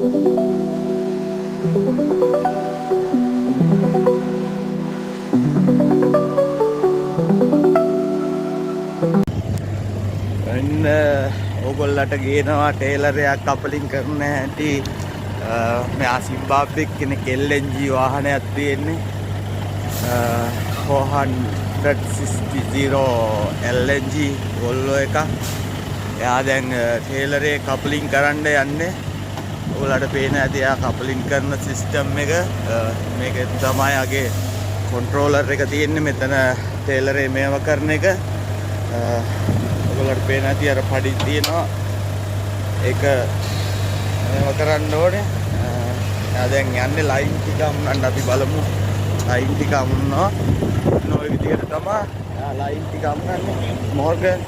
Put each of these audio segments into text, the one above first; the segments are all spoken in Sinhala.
අන්න ඕගොල්ලන්ට ගේනවා ටේලර් එකක් කපලින් කරන හැටි මෙයා සිම්බාබ්වේ කෙනෙක් LNG වාහනයක් තියෙන්නේ 460 LNG Volvo එක. එයා දැන් ටේලර් එක කපලින් කරන්න යන්නේ. ඔයාලට පේන ඇති එයා කපලින් කරන සිස්ටම් එක මේක තමයි අගේ කන්ට්‍රෝලර් එක තියෙන්නේ මෙතන ටේලර් එක මේව කරන එක. ඔයාලට පේන ඇති අර පඩි තියෙනවා ඒක මේව කරන්න ඕනේ. එයා දැන් යන්නේ ලයින් ටික අමුණන්න අපි බලමු. ලයින් ටික අමුණනවා. ඔය විදිහට තමයි ලයින් ටික අමුණන්නේ. මෝර්ගන්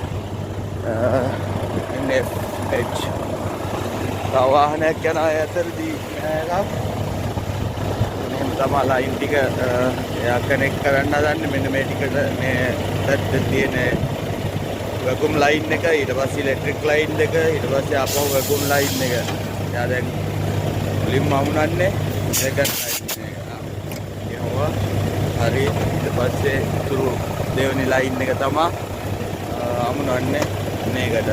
NFH වාහනයක් යන අතරදී එහෙනම් තමයි ලයින් ටික එයා කනෙක්ට් කරන්න හදන්නේ. මෙන්න මේ ටිකට මේ පැත්තේ තියෙන වැකුම් ලයින් එක, ඊට පස්සේ ඉලෙක්ට්‍රික් ලයින් එක, ඊට පස්සේ ආපහු වැකුම් ලයින් එක. එයා දැන් මුලින්ම අමුණන්නේ සෙකන්ඩ් ලයින් එක. ඒවා හරි. ඊට පස්සේ තුරු දෙවෙනි ලයින් එක තමයි අමුණන්නේ මේකට.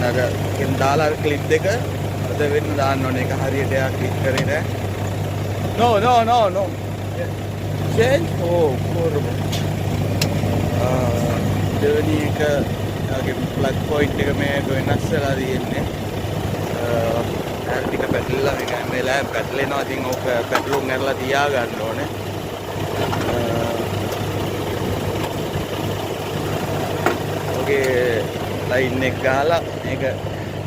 නගකින් දාලා ක්ලිප් දෙක අද වෙන්න දාන්න ඕනේ. ඒක හරියට එයා ක්ලික් කරේ නෑ. No. Change. Oh, horrible. දෙවෙනි එක යාගේ ප්ලග් පොයින්ට් එක මේක වෙනස් වෙලා තියෙන්නේ. ටික පැටලලා මේ ලෑම්ප් පැටලෙනවා. ඉතින් ඕක පැටලුම් කරලා තියා ගන්න ඕනේ. ඔගේ ලයින් එක ගහලා මේක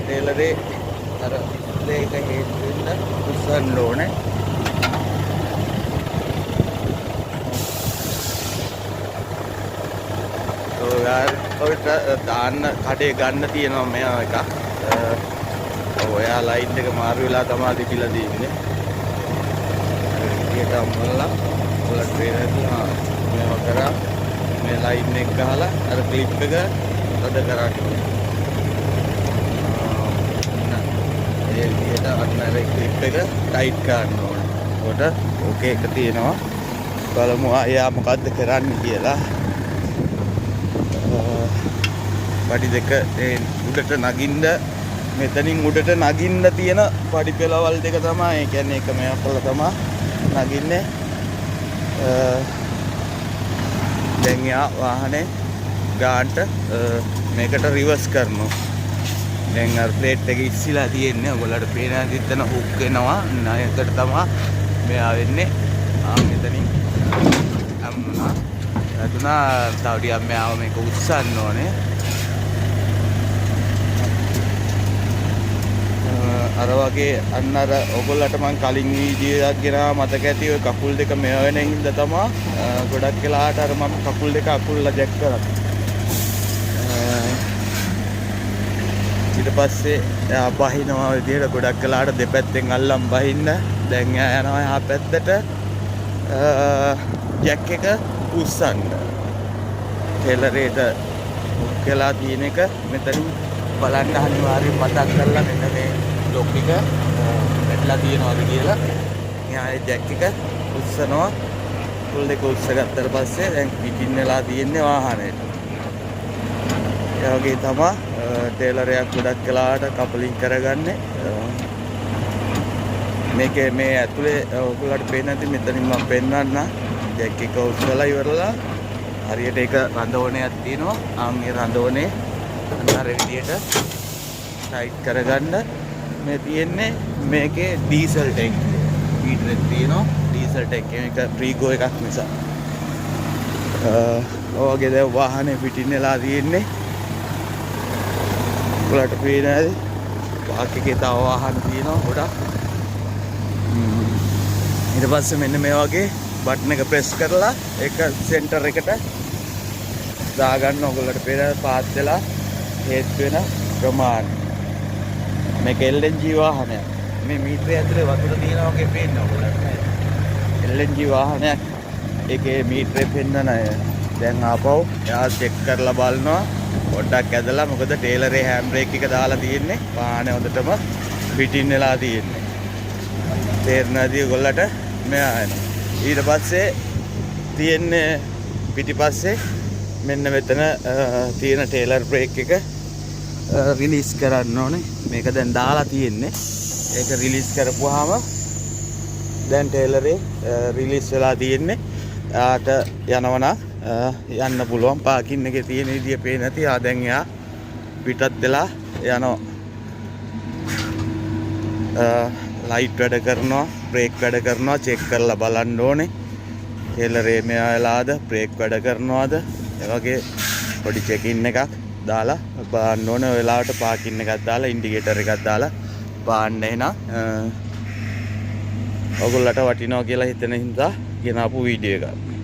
ටේලරේ අර ඩිස්ප්ලේ එක හේත් වෙන්න උස්සන්න ඕනේ. ඔය දාන්න කඩේ ගන්න තියෙනවා මෙයා එක. ඔයා ලයින් එක මාරු වෙලා තමයි තිබිලා තියෙන්නේ. ඒකට අම්මලා ඔයාලට පේනවා මේවා කරා මේ ලයින් එක ගහලා අර ක්ලිප් එක රද කරන්න ඕනේ. ඒ විදිහට අන්න අර ක්ලිප් එක ටයිට් කරන්න ඕනේ. කොට ඕකේ එක තියෙනවා. බලමු එයා මොකද්ද කරන්නේ කියලා. පඩි දෙක උඩට නගින්න මෙතනින් උඩට නගින්න තියෙන පඩි පෙළවල් දෙක තමයි. ඒ කියන්නේ එක මේක කරලා තමයි නගින්නේ. දැන් යා වාහනේ ගාන්ට මේකට රිවර්ස් කරනවා. දැන් අර ප්ලේට් එක ඉස්සිලා තියෙන්නේ. ඔයගොල්ලන්ට පේන දිත්තන හුක් වෙනවා. ණයකට තමයි මෙයා වෙන්නේ. මෙතනින් අම්මා අදුනා තව ටිකක් මෙයාව මේක උස්සන්න ඕනේ. අර වගේ අන්න අර ඔයගොල්ලන්ට මම කලින් වීඩියෝ එකක් ගෙනා මතක ඇති. ඔය කකුල් දෙක මෙව වෙන හින්දා තමයි ගොඩක් වෙලාවට අර මම කකුල් දෙක අකුල්ලා ජැක් කරා. ඊට පස්සේ එයා බහිනවා ඔය විදිහට ගොඩක් වෙලාවට දෙපැත්තෙන් අල්ලන් බහින්න. දැන් එයා යනවා එහා පැත්තට ජැක් එක උස්සන්න. ටේලරේට කියලා තියෙන එක මෙතනින් බලන්න අනිවාර්යෙන් මතක් කරලා මෙන්න මේ ලොක් එක වැටලා තියෙනවද කියලා. එයා ඒ ජැක් එක උස්සනවා. කුල් දෙක උස්සගත්තට පස්සේ දැන් පිටින් වෙලා තියෙන්නේ වාහනේට. ඒ වගේ තමයි ටේලර් එකක් ගොඩක් වෙලාවට කපලින් කරගන්නේ. මේකේ මේ ඇතුලේ ඔයගොල්ලන්ට පේන්නේ නැති මෙතනින් මම පෙන්නන්න. ජැක් එක උස්සලා ඉවරලා හරියට ඒක රඳවණයක් තියෙනවා. මේ රඳවණේ අර විදියට ටයිට් කරගන්න මේ තියෙන්නේ. මේකේ ඩීසල් ටැන්ක් ලීටරයක් තියෙනවා. ඩීසල් ටැන්ක් එක ප්‍රීගෝ එකක් නිසා. ඔයගේ දැන් වාහනේ පිටින් වෙලා තියෙන්නේ. ඔයාලට පේන ඇති බාක් එකේ තව වාහන තියෙනවා ගොඩක්. ඊට පස්සේ මෙන්න මේ වගේ බටන් එක ප්‍රෙස් කරලා ඒක සෙන්ටර් එකට දාගන්න. ඔයගොල්ලන්ට පේන පාත් වෙලා හේත් වෙන ප්‍රමාණය. මේක LNG වාහනයක්. මේ මීටරය ඇතුලේ වතුර තියෙනවා වගේ පේනවා ඔයගොල්ලන්ට. LNG වාහනයක්. ඒකේ මීටරේ පෙන්නන අය දැන් ආපහු එයා චෙක් කරලා බලනවා පොඩ්ඩක් ඇදලා මොකද ටේලරේ හෑන්ඩ් බ්‍රේක් එක දාලා තියෙන්නේ වාහනේ හොඳටම පිටින් වෙලා තියෙන්නේ. තේරෙනවද ඔයගොල්ලන්ට? මෙයා ඊට පස්සේ තියෙන්නේ පිටිපස්සේ මෙන්න මෙතන තියෙන ටේලර් බ්‍රේක් එක රිලීස් කරන්න ඕනේ. මේක දැන් දාලා තියෙන්නේ. ඒක රිලීස් කරපුවාම දැන් ටේලරේ රිලීස් වෙලා තියෙන්නේ. ආට යනවනම් යන්න පුළුවන්. පාකින් එකේ තියෙන විදිය පේන්නේ නැති. දැන් එයා පිටත් වෙලා යනවා. ලයිට් වැඩ කරනවා, බ්‍රේක් වැඩ කරනවා, චෙක් කරලා බලන්න ඕනේ. ටේලරේ මෙයා වෙලාද, බ්‍රේක් වැඩ කරනවද? ඒ වගේ පොඩි චෙකින් එකක් දාලා බලන්න ඕනේ. ඔය වෙලාවට පාකින් එකක් දාලා ඉන්ඩිකේටර් එකක් දාලා බලන්න එහෙනම් ඔයගොල්ලන්ට වටිනවා කියලා හිතෙන හින්දා ගෙනාපු වීඩියෝ එකක්.